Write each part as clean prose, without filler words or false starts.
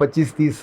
25-30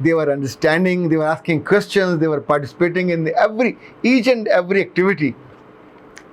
they were understanding, they were asking questions, they were participating in each and every activity.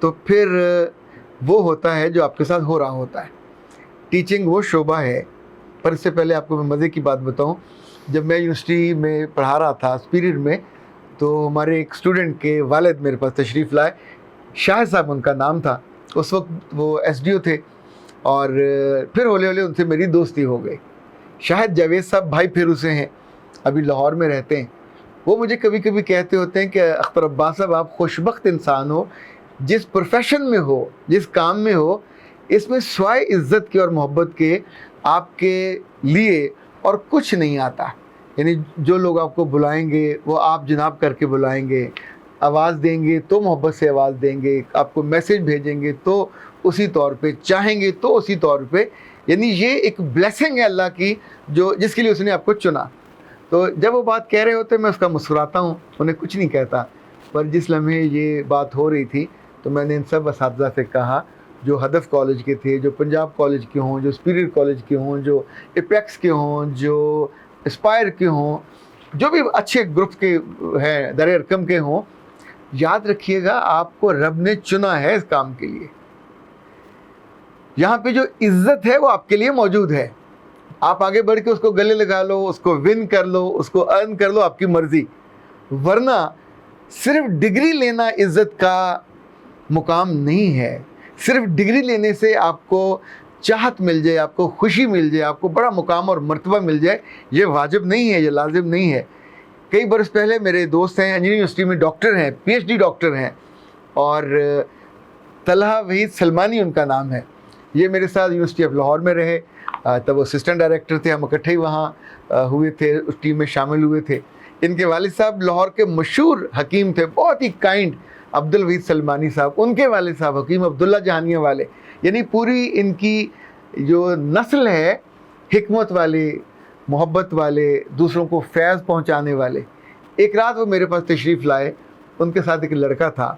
تو پھر وہ ہوتا ہے جو آپ کے ساتھ ہو رہا ہوتا ہے. ٹیچنگ وہ شعبہ ہے. پر اس سے پہلے آپ کو میں مزے کی بات بتاؤں, جب میں یونیورسٹی میں پڑھا رہا تھا اس پیریڈ میں, تو ہمارے ایک اسٹوڈنٹ کے والد میرے پاس تشریف لائے. شاہد صاحب ان کا نام تھا. اس وقت وہ ایس ڈی او تھے, اور پھر ہولے ہولے ان سے میری دوستی ہو گئی. شاہد جاوید صاحب بھائی پھیرو سے ہیں, ابھی لاہور میں رہتے ہیں. وہ مجھے کبھی کبھی کہتے ہوتے ہیں کہ اختر عباس صاحب آپ خوشبخت انسان ہو, جس پروفیشن میں ہو, جس کام میں ہو, اس میں سوائے عزت کے اور محبت کے آپ کے لیے اور کچھ نہیں آتا. یعنی جو لوگ آپ کو بلائیں گے وہ آپ جناب کر کے بلائیں گے, آواز دیں گے تو محبت سے آواز دیں گے, آپ کو میسج بھیجیں گے تو اسی طور پہ, چاہیں گے تو اسی طور پہ. یعنی یہ ایک بلیسنگ ہے اللہ کی جو جس کے لیے اس نے آپ کو چنا. تو جب وہ بات کہہ رہے ہوتے میں اس کا مسکراتا ہوں, انہیں کچھ نہیں کہتا. پر جس لمحے یہ بات ہو رہی تھی تو میں نے ان سب اساتذہ سے کہا جو ہدف کالج کے تھے, جو پنجاب کالج کے ہوں, جو سپیریئر کالج کے ہوں, جو اپیکس کے ہوں, جو اسپائر کے ہوں, جو بھی اچھے گروپ کے ہیں, در ارکم کے ہوں, یاد رکھیے گا آپ کو رب نے چنا ہے اس کام کے لیے. یہاں پہ جو عزت ہے وہ آپ کے لیے موجود ہے. آپ آگے بڑھ کے اس کو گلے لگا لو, اس کو ون کر لو, اس کو ارن کر لو, آپ کی مرضی. ورنہ صرف ڈگری لینا عزت کا مقام نہیں ہے. صرف ڈگری لینے سے آپ کو چاہت مل جائے, آپ کو خوشی مل جائے, آپ کو بڑا مقام اور مرتبہ مل جائے, یہ واجب نہیں ہے, یہ لازم نہیں ہے. کئی برس پہلے میرے دوست ہیں, انجینئرنگ یونیورسٹی میں ڈاکٹر ہیں, پی ایچ ڈی ڈاکٹر ہیں, اور طلحہ وحید سلمانی ان کا نام ہے. یہ میرے ساتھ یونیورسٹی آف لاہور میں رہے, تب وہ اسسٹنٹ ڈائریکٹر تھے, ہم اکٹھے ہی وہاں ہوئے تھے, اس ٹیم میں شامل ہوئے تھے. ان کے والد صاحب لاہور کے مشہور حکیم تھے, بہت ہی کائنڈ, عبد الوحید سلمانی صاحب. ان کے والد صاحب حکیم عبداللہ جہانیہ والے. یعنی پوری ان کی جو نسل ہے حکمت والے, محبت والے, دوسروں کو فیض پہنچانے والے. ایک رات وہ میرے پاس تشریف لائے, ان کے ساتھ ایک لڑکا تھا,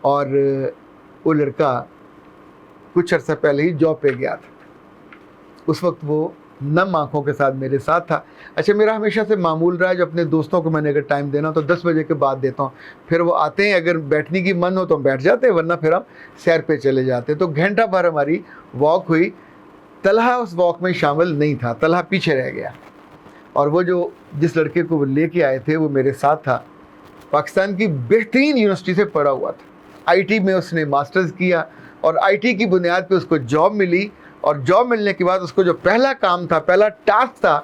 اور وہ لڑکا کچھ عرصہ پہلے ہی جاب پہ گیا تھا. اس وقت وہ نم آنکھوں کے ساتھ میرے ساتھ تھا. اچھا, میرا ہمیشہ سے معمول رہا ہے جو اپنے دوستوں کو میں نے اگر ٹائم دینا تو 10 بجے کے بعد دیتا ہوں. پھر وہ آتے ہیں, اگر بیٹھنے کی من ہو تو ہم بیٹھ جاتے ہیں, ورنہ پھر ہم سیر پہ چلے جاتے. تو گھنٹہ بھر ہماری واک ہوئی. طلحہ اس واک میں شامل نہیں تھا, طلحہ پیچھے رہ گیا. اور وہ جو جس لڑکے کو وہ لے کے آئے تھے وہ میرے ساتھ تھا. پاکستان کی بہترین یونیورسٹی سے پڑھا ہوا تھا, آئی ٹی میں اس نے ماسٹرز کیا, اور آئی ٹی کی بنیاد پہ اس کو جاب ملی. اور جاب ملنے کے بعد اس کو جو پہلا کام تھا, پہلا ٹاسک تھا,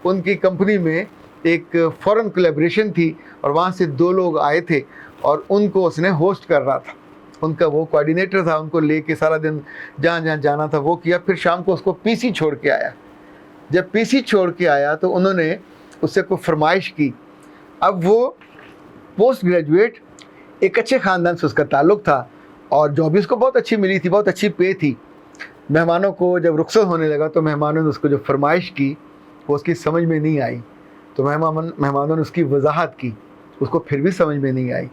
ان کی کمپنی میں ایک فورن کولیبریشن تھی, اور وہاں سے 2 لوگ آئے تھے, اور ان کو اس نے ہوسٹ کر رہا تھا. ان کا وہ کوآرڈینیٹر تھا, ان کو لے کے سارا دن جہاں جہاں جانا تھا وہ کیا. پھر شام کو اس کو پی سی چھوڑ کے آیا. جب پی سی چھوڑ کے آیا تو انہوں نے اس سے کوئی فرمائش کی. اب وہ پوسٹ گریجویٹ, ایک اچھے خاندان سے اس کا تعلق تھا, اور جاب بھی اس کو بہت اچھی ملی تھی, بہت اچھی پے تھی. مہمانوں کو جب رخصت ہونے لگا تو مہمانوں نے اس کو جو فرمائش کی وہ اس کی سمجھ میں نہیں آئی. تو مہمانوں نے اس کی وضاحت کی, اس کو پھر بھی سمجھ میں نہیں آئی.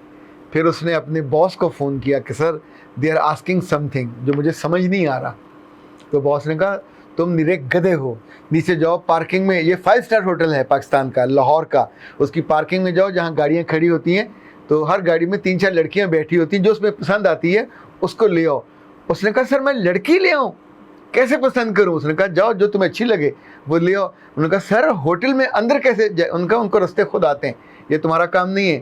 پھر اس نے اپنے باس کو فون کیا کہ sir they are asking something جو مجھے سمجھ نہیں آ رہا. تو باس نے کہا تم نرے گدھے ہو, نیچے جاؤ پارکنگ میں, یہ 5 اسٹار ہوٹل ہے پاکستان کا, لاہور کا, اس کی پارکنگ میں جاؤ جہاں گاڑیاں کھڑی ہوتی ہیں. تو ہر گاڑی میں 3-4 لڑکیاں بیٹھی ہوتی ہیں, جو اس میں پسند آتی ہے اس کو لے آؤ. اس نے کہا سر میں لڑکی لے آؤں, کیسے پسند کروں؟ اس نے کہا جاؤ جو تمہیں اچھی لگے وہ لے آؤ. انہوں نے کہا سر ہوٹل میں اندر کیسے جائے؟ ان کو رستے خود آتے ہیں, یہ تمہارا کام نہیں ہے.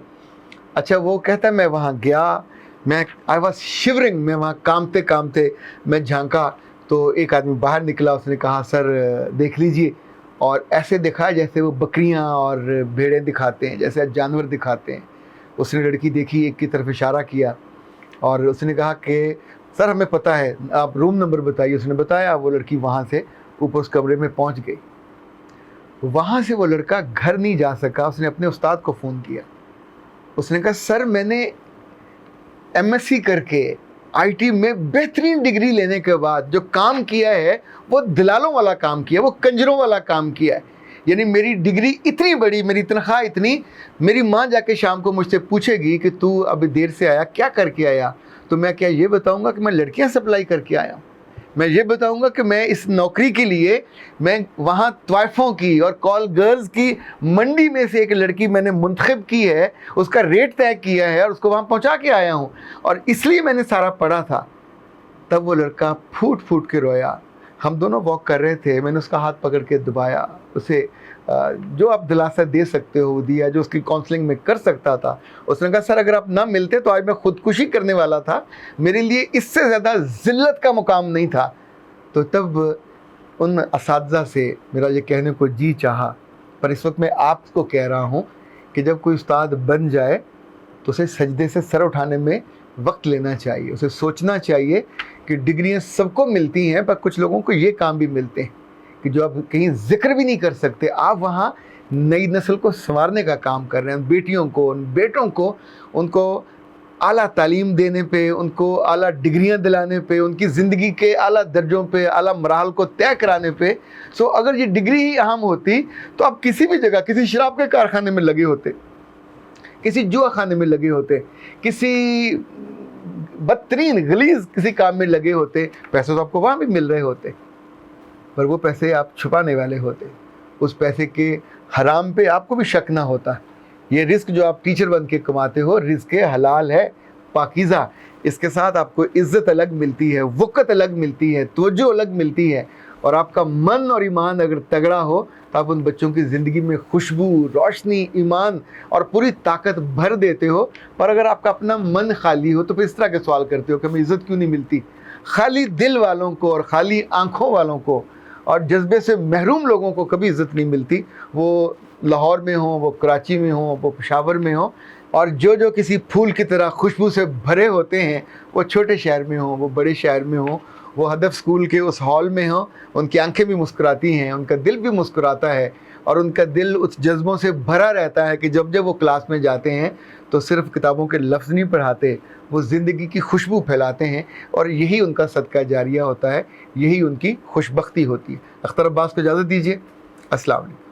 اچھا, وہ کہتا ہے میں وہاں گیا, میں آئی واز شیورنگ, میں وہاں کامتے کامتے میں جھانکا تو ایک آدمی باہر نکلا. اس نے کہا سر دیکھ لیجئے, اور ایسے دکھا جیسے وہ بکریاں اور بھیڑیں دکھاتے ہیں, جیسے جانور دکھاتے ہیں. اس نے لڑکی دیکھی, ایک کی طرف اشارہ کیا, اور اس نے کہا کہ سر ہمیں پتہ ہے, آپ روم نمبر بتائیے. اس نے بتایا. وہ لڑکی وہاں سے اوپر اس کمرے میں پہنچ گئی. وہاں سے وہ لڑکا گھر نہیں جا سکا. اس نے اپنے استاد کو فون کیا. اس نے کہا سر میں نے ایم ایس سی کر کے آئی ٹی میں بہترین ڈگری لینے کے بعد جو کام کیا ہے وہ دلالوں والا کام کیا, وہ کنجروں والا کام کیا ہے. یعنی میری ڈگری اتنی بڑی, میری تنخواہ اتنی, میری ماں جا کے شام کو مجھ سے پوچھے گی کہ تو ابھی دیر سے آیا, کیا کر کے آیا؟ تو میں کیا یہ بتاؤں گا کہ میں لڑکیاں سپلائی کر کے آیا ہوں؟ میں یہ بتاؤں گا کہ میں اس نوکری کے لیے میں وہاں طائفوں کی اور کال گرلز کی منڈی میں سے ایک لڑکی میں نے منتخب کی ہے، اس کا ریٹ طے کیا ہے اور اس کو وہاں پہنچا کے آیا ہوں، اور اس لیے میں نے سارا پڑھا تھا۔ تب وہ لڑکا پھوٹ پھوٹ کے رویا۔ ہم دونوں واک کر رہے تھے، میں نے اس کا ہاتھ پکڑ کے دبایا، اسے جو آپ دلاسا دے سکتے ہو دیا، جو اس کی کاؤنسلنگ میں کر سکتا تھا۔ اس نے کہا سر اگر آپ نہ ملتے تو آج میں خودکشی کرنے والا تھا، میرے لیے اس سے زیادہ ذلت کا مقام نہیں تھا۔ تو تب ان اساتذہ سے میرا یہ کہنے کو جی چاہا، پر اس وقت میں آپ کو کہہ رہا ہوں کہ جب کوئی استاد بن جائے تو اسے سجدے سے سر اٹھانے میں وقت لینا چاہیے، اسے سوچنا چاہیے کہ ڈگریاں سب کو ملتی ہیں، پر کچھ لوگوں کو یہ کام بھی ملتے ہیں کہ جو آپ کہیں ذکر بھی نہیں کر سکتے، آپ وہاں نئی نسل کو سنوارنے کا کام کر رہے ہیں، بیٹیوں کو، ان بیٹوں کو، ان کو اعلیٰ تعلیم دینے پہ، ان کو اعلیٰ ڈگریاں دلانے پہ، ان کی زندگی کے اعلیٰ درجوں پہ، اعلیٰ مراحل کو طے کرانے پہ۔ سو اگر یہ ڈگری ہی اہم ہوتی تو آپ کسی بھی جگہ، کسی شراب کے کارخانے میں لگے ہوتے، کسی جوا خانے میں لگے ہوتے، کسی بدترین غلیظ کسی کام میں لگے ہوتے، پیسے تو آپ کو وہاں بھی مل رہے ہوتے، پر وہ پیسے آپ چھپانے والے ہوتے، اس پیسے کے حرام پہ آپ کو بھی شک نہ ہوتا۔ یہ رزق جو آپ ٹیچر بن کے کماتے ہو، رزق حلال ہے، پاکیزہ، اس کے ساتھ آپ کو عزت الگ ملتی ہے، وقت الگ ملتی ہے، توجہ الگ ملتی ہے، اور آپ کا من اور ایمان اگر تگڑا ہو تو آپ ان بچوں کی زندگی میں خوشبو، روشنی، ایمان اور پوری طاقت بھر دیتے ہو۔ پر اگر آپ کا اپنا من خالی ہو تو پھر اس طرح کے سوال کرتے ہو کہ ہمیں عزت کیوں نہیں ملتی۔ خالی دل والوں کو اور خالی آنکھوں والوں کو اور جذبے سے محروم لوگوں کو کبھی عزت نہیں ملتی، وہ لاہور میں ہوں، وہ کراچی میں ہوں، وہ پشاور میں ہوں، اور جو کسی پھول کی طرح خوشبو سے بھرے ہوتے ہیں، وہ چھوٹے شہر میں ہوں، وہ بڑے شہر میں ہوں، وہ ہدف اسکول کے اس ہال میں ہوں، ان کی آنکھیں بھی مسکراتی ہیں، ان کا دل بھی مسکراتا ہے، اور ان کا دل اس جذبوں سے بھرا رہتا ہے کہ جب وہ کلاس میں جاتے ہیں تو صرف کتابوں کے لفظ نہیں پڑھاتے، وہ زندگی کی خوشبو پھیلاتے ہیں، اور یہی ان کا صدقہ جاریہ ہوتا ہے، یہی ان کی خوش بختی ہوتی ہے۔ اختر عباس کو اجازت دیجیے، السلام علیکم۔